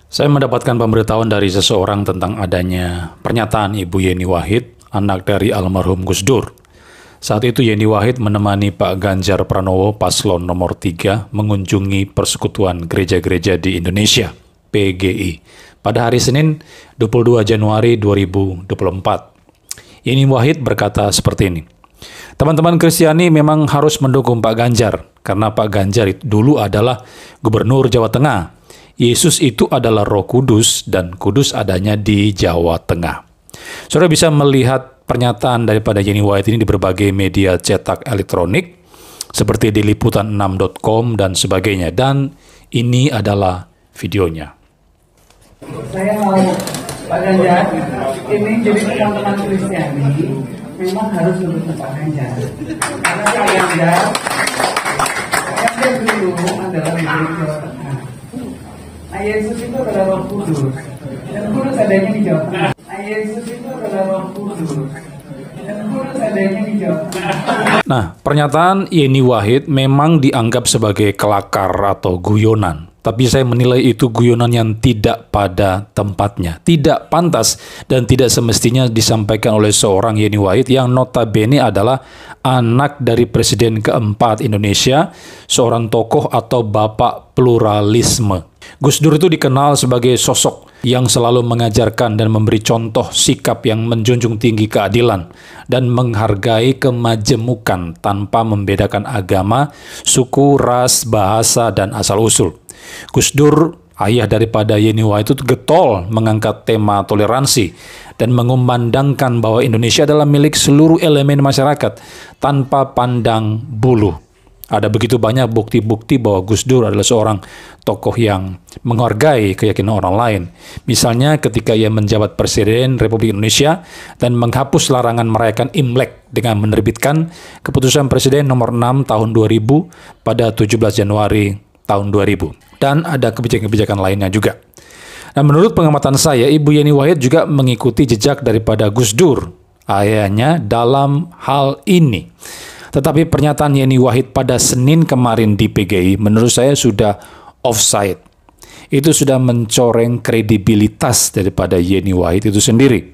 Saya mendapatkan pemberitahuan dari seseorang tentang adanya pernyataan Ibu Yeni Wahid, anak dari almarhum Gus Dur. Saat itu Yeni Wahid menemani Pak Ganjar Pranowo paslon nomor 3 mengunjungi Persekutuan Gereja-Gereja di Indonesia, PGI, pada hari Senin 22 Januari 2024. Yeni Wahid berkata seperti ini, "Teman-teman Kristiani memang harus mendukung Pak Ganjar, karena Pak Ganjar itu dulu adalah Gubernur Jawa Tengah. Yesus itu adalah Roh Kudus dan Kudus adanya di Jawa Tengah." Saudara bisa melihat pernyataan daripada Yeni Wahid ini di berbagai media cetak elektronik seperti di liputan6.com dan sebagainya, dan ini adalah videonya. Saya mau Pak Ganjar, ini jadi teman-teman Kristiani memang harus mendukung Pak Ganjar, karena Pak Ganjar dulu adalah Gubernur Jawa Tengah. Nah, Yesus itu adalah Roh Kudus, dan Kudus adanya di Jawa Tengah. Nah, Yesus itu adalah Roh Kudus, dan Kudus adanya di Jawa Tengah. Nah, pernyataan Yeni Wahid memang dianggap sebagai kelakar atau guyonan. Tapi saya menilai itu guyonan yang tidak pada tempatnya, tidak pantas, dan tidak semestinya disampaikan oleh seorang Yeni Wahid yang notabene adalah anak dari Presiden keempat Indonesia, seorang tokoh atau bapak pluralisme. Gus Dur itu dikenal sebagai sosok yang selalu mengajarkan dan memberi contoh sikap yang menjunjung tinggi keadilan dan menghargai kemajemukan tanpa membedakan agama, suku, ras, bahasa, dan asal-usul. Gus Dur, ayah daripada Yeni Wahid, itu getol mengangkat tema toleransi dan mengumandangkan bahwa Indonesia adalah milik seluruh elemen masyarakat tanpa pandang bulu. Ada begitu banyak bukti-bukti bahwa Gus Dur adalah seorang tokoh yang menghargai keyakinan orang lain. Misalnya ketika ia menjabat Presiden Republik Indonesia dan menghapus larangan merayakan Imlek dengan menerbitkan Keputusan Presiden nomor 6 tahun 2000 pada 17 Januari tahun 2000. Dan ada kebijakan-kebijakan lainnya juga. Nah, menurut pengamatan saya, Ibu Yeni Wahid juga mengikuti jejak daripada Gus Dur, ayahnya, dalam hal ini. Tetapi pernyataan Yeni Wahid pada Senin kemarin di PGI menurut saya sudah offside. Itu sudah mencoreng kredibilitas daripada Yeni Wahid itu sendiri.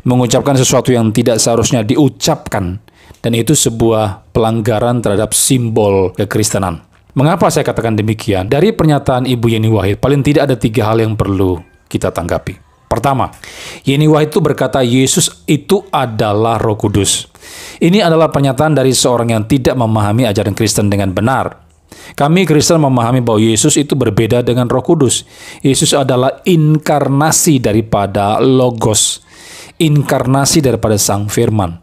Mengucapkan sesuatu yang tidak seharusnya diucapkan, dan itu sebuah pelanggaran terhadap simbol kekristenan. Mengapa saya katakan demikian? Dari pernyataan Ibu Yeni Wahid, paling tidak ada 3 hal yang perlu kita tanggapi. Pertama, Yeni Wahid itu berkata Yesus itu adalah Roh Kudus. Ini adalah pernyataan dari seorang yang tidak memahami ajaran Kristen dengan benar. Kami Kristen memahami bahwa Yesus itu berbeda dengan Roh Kudus. Yesus adalah inkarnasi daripada Logos, inkarnasi daripada Sang Firman.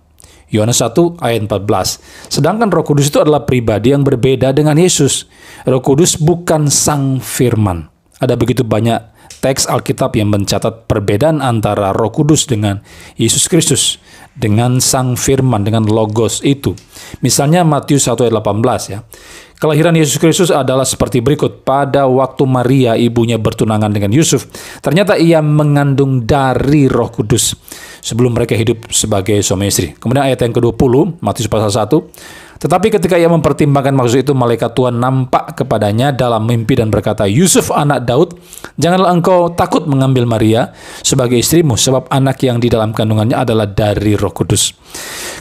Yohanes 1 ayat 14. Sedangkan Roh Kudus itu adalah pribadi yang berbeda dengan Yesus. Roh Kudus bukan Sang Firman. Ada begitu banyak teks Alkitab yang mencatat perbedaan antara Roh Kudus dengan Yesus Kristus, dengan Sang Firman, dengan Logos itu. Misalnya Matius 1 ayat 18 ya. Kelahiran Yesus Kristus adalah seperti berikut. Pada waktu Maria ibunya bertunangan dengan Yusuf, ternyata ia mengandung dari Roh Kudus sebelum mereka hidup sebagai suami istri. Kemudian ayat yang ke-20, Matius pasal 1. Tetapi ketika ia mempertimbangkan maksud itu, malaikat Tuhan nampak kepadanya dalam mimpi dan berkata, "Yusuf anak Daud, janganlah engkau takut mengambil Maria sebagai istrimu, sebab anak yang di dalam kandungannya adalah dari Roh Kudus."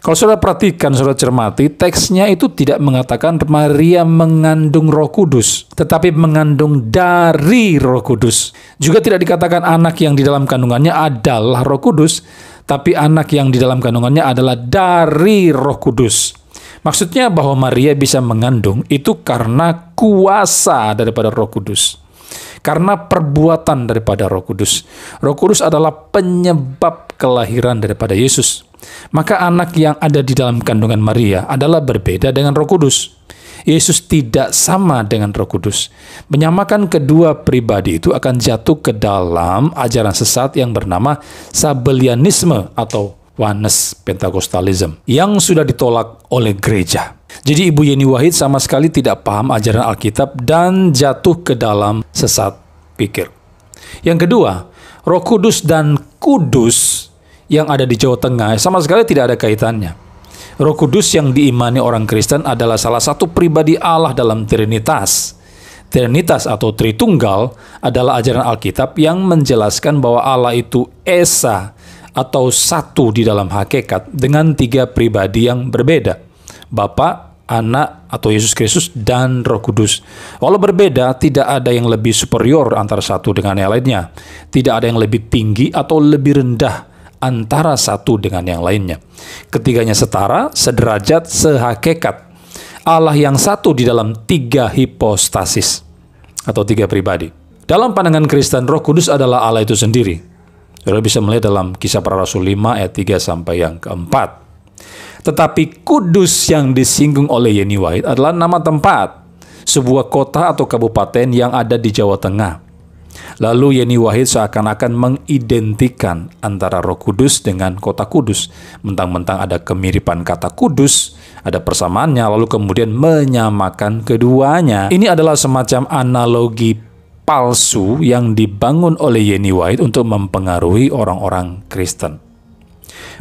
Kalau saudara perhatikan, saudara cermati, teksnya itu tidak mengatakan Maria mengandung Roh Kudus, tetapi mengandung dari Roh Kudus. Juga tidak dikatakan anak yang di dalam kandungannya adalah Roh Kudus, tapi anak yang di dalam kandungannya adalah dari Roh Kudus. Maksudnya bahwa Maria bisa mengandung itu karena kuasa daripada Roh Kudus. Karena perbuatan daripada Roh Kudus. Roh Kudus adalah penyebab kelahiran daripada Yesus. Maka anak yang ada di dalam kandungan Maria adalah berbeda dengan Roh Kudus. Yesus tidak sama dengan Roh Kudus. Menyamakan kedua pribadi itu akan jatuh ke dalam ajaran sesat yang bernama Sabellianisme atau Oneness Pentecostalism yang sudah ditolak oleh gereja. Jadi Ibu Yeni Wahid sama sekali tidak paham ajaran Alkitab dan jatuh ke dalam sesat pikir. Yang kedua, Roh Kudus dan Kudus yang ada di Jawa Tengah sama sekali tidak ada kaitannya. Roh Kudus yang diimani orang Kristen adalah salah satu pribadi Allah dalam Trinitas. Trinitas atau Tritunggal adalah ajaran Alkitab yang menjelaskan bahwa Allah itu Esa atau satu di dalam hakikat dengan 3 pribadi yang berbeda. Bapa, Anak atau Yesus Kristus, dan Roh Kudus. Walau berbeda, tidak ada yang lebih superior antara satu dengan yang lainnya. Tidak ada yang lebih tinggi atau lebih rendah antara satu dengan yang lainnya. Ketiganya setara, sederajat, sehakikat. Allah yang satu di dalam 3 hipostasis atau 3 pribadi. Dalam pandangan Kristen, Roh Kudus adalah Allah itu sendiri. Saudara bisa melihat dalam Kisah Para Rasul 5 ayat 3 sampai yang keempat. Tetapi Kudus yang disinggung oleh Yeni Wahid adalah nama tempat, sebuah kota atau kabupaten yang ada di Jawa Tengah. Lalu Yeni Wahid seakan-akan mengidentikan antara Roh Kudus dengan kota Kudus. Mentang-mentang ada kemiripan kata Kudus, ada persamaannya, lalu kemudian menyamakan keduanya. Ini adalah semacam analogi palsu yang dibangun oleh Yeni Wahid untuk mempengaruhi orang-orang Kristen.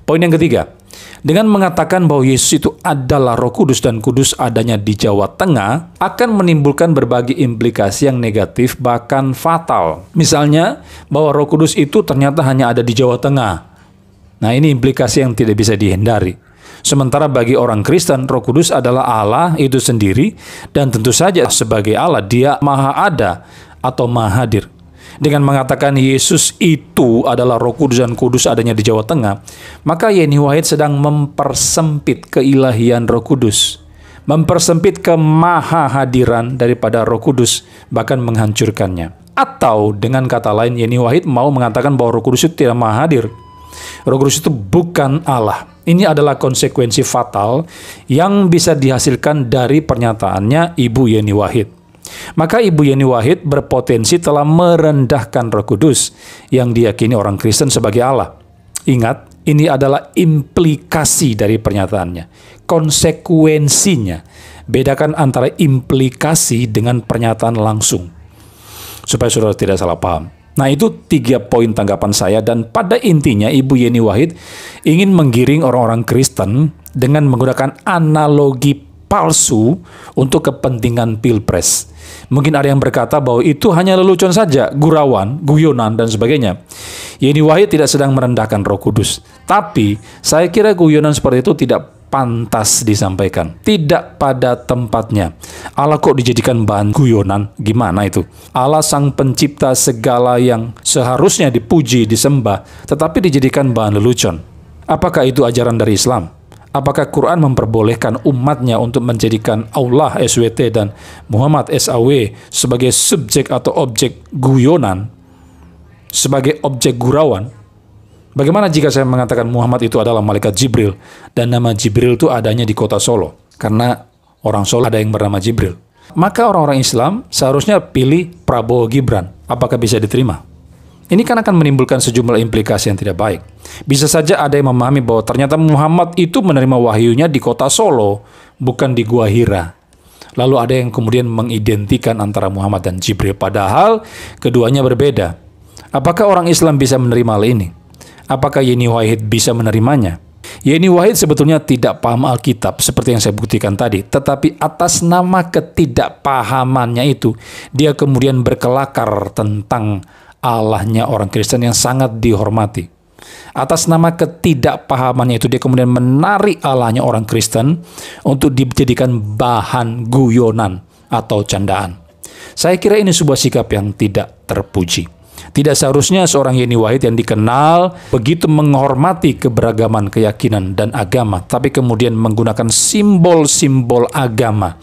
Poin yang ketiga, dengan mengatakan bahwa Yesus itu adalah Roh Kudus dan Kudus adanya di Jawa Tengah, akan menimbulkan berbagai implikasi yang negatif bahkan fatal. Misalnya, bahwa Roh Kudus itu ternyata hanya ada di Jawa Tengah. Nah, ini implikasi yang tidak bisa dihindari. Sementara bagi orang Kristen, Roh Kudus adalah Allah itu sendiri, dan tentu saja sebagai Allah, Dia Maha Ada atau Maha Hadir. Dengan mengatakan Yesus itu adalah Roh Kudus dan Kudus adanya di Jawa Tengah, maka Yeni Wahid sedang mempersempit keilahian Roh Kudus, mempersempit kemahahadiran daripada Roh Kudus, bahkan menghancurkannya. Atau dengan kata lain, Yeni Wahid mau mengatakan bahwa Roh Kudus itu tidak maha hadir. Roh Kudus itu bukan Allah. Ini adalah konsekuensi fatal yang bisa dihasilkan dari pernyataannya Ibu Yeni Wahid. Maka Ibu Yeni Wahid berpotensi telah merendahkan Roh Kudus yang diyakini orang Kristen sebagai Allah. Ingat, ini adalah implikasi dari pernyataannya, konsekuensinya. Bedakan antara implikasi dengan pernyataan langsung, supaya saudara tidak salah paham. Nah, itu 3 poin tanggapan saya, dan pada intinya Ibu Yeni Wahid ingin menggiring orang-orang Kristen dengan menggunakan analogi palsu untuk kepentingan pilpres. Mungkin ada yang berkata bahwa itu hanya lelucon saja, gurauan, guyonan, dan sebagainya. Yeni Wahid tidak sedang merendahkan Roh Kudus. Tapi, saya kira guyonan seperti itu tidak pantas disampaikan. Tidak pada tempatnya. Allah kok dijadikan bahan guyonan? Gimana itu? Allah sang pencipta segala yang seharusnya dipuji, disembah, tetapi dijadikan bahan lelucon. Apakah itu ajaran dari Islam? Apakah Quran memperbolehkan umatnya untuk menjadikan Allah SWT dan Muhammad SAW sebagai subjek atau objek guyonan, sebagai objek gurauan? Bagaimana jika saya mengatakan Muhammad itu adalah malaikat Jibril dan nama Jibril itu adanya di kota Solo? Karena orang Solo ada yang bernama Jibril. Maka orang-orang Islam seharusnya pilih Prabowo Gibran. Apakah bisa diterima? Ini kan akan menimbulkan sejumlah implikasi yang tidak baik. Bisa saja ada yang memahami bahwa ternyata Muhammad itu menerima wahyunya di kota Solo, bukan di Gua Hira. Lalu ada yang kemudian mengidentikan antara Muhammad dan Jibril, padahal keduanya berbeda. Apakah orang Islam bisa menerima hal ini? Apakah Yeni Wahid bisa menerimanya? Yeni Wahid sebetulnya tidak paham Alkitab seperti yang saya buktikan tadi, tetapi atas nama ketidakpahamannya itu, dia kemudian berkelakar tentang Allahnya orang Kristen yang sangat dihormati. Atas nama ketidakpahamannya itu, dia kemudian menarik Allahnya orang Kristen untuk dijadikan bahan guyonan atau candaan. Saya kira ini sebuah sikap yang tidak terpuji. Tidak seharusnya seorang Yeni Wahid yang dikenal begitu menghormati keberagaman keyakinan dan agama, tapi kemudian menggunakan simbol-simbol agama,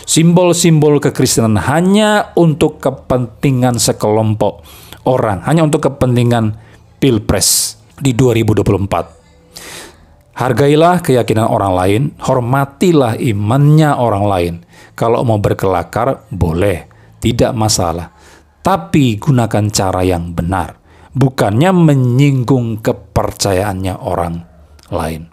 simbol-simbol kekristenan hanya untuk kepentingan sekelompok orang, hanya untuk kepentingan pilpres di 2024. Hargailah keyakinan orang lain, hormatilah imannya orang lain. Kalau mau berkelakar, boleh, tidak masalah. Tapi gunakan cara yang benar, bukannya menyinggung kepercayaannya orang lain.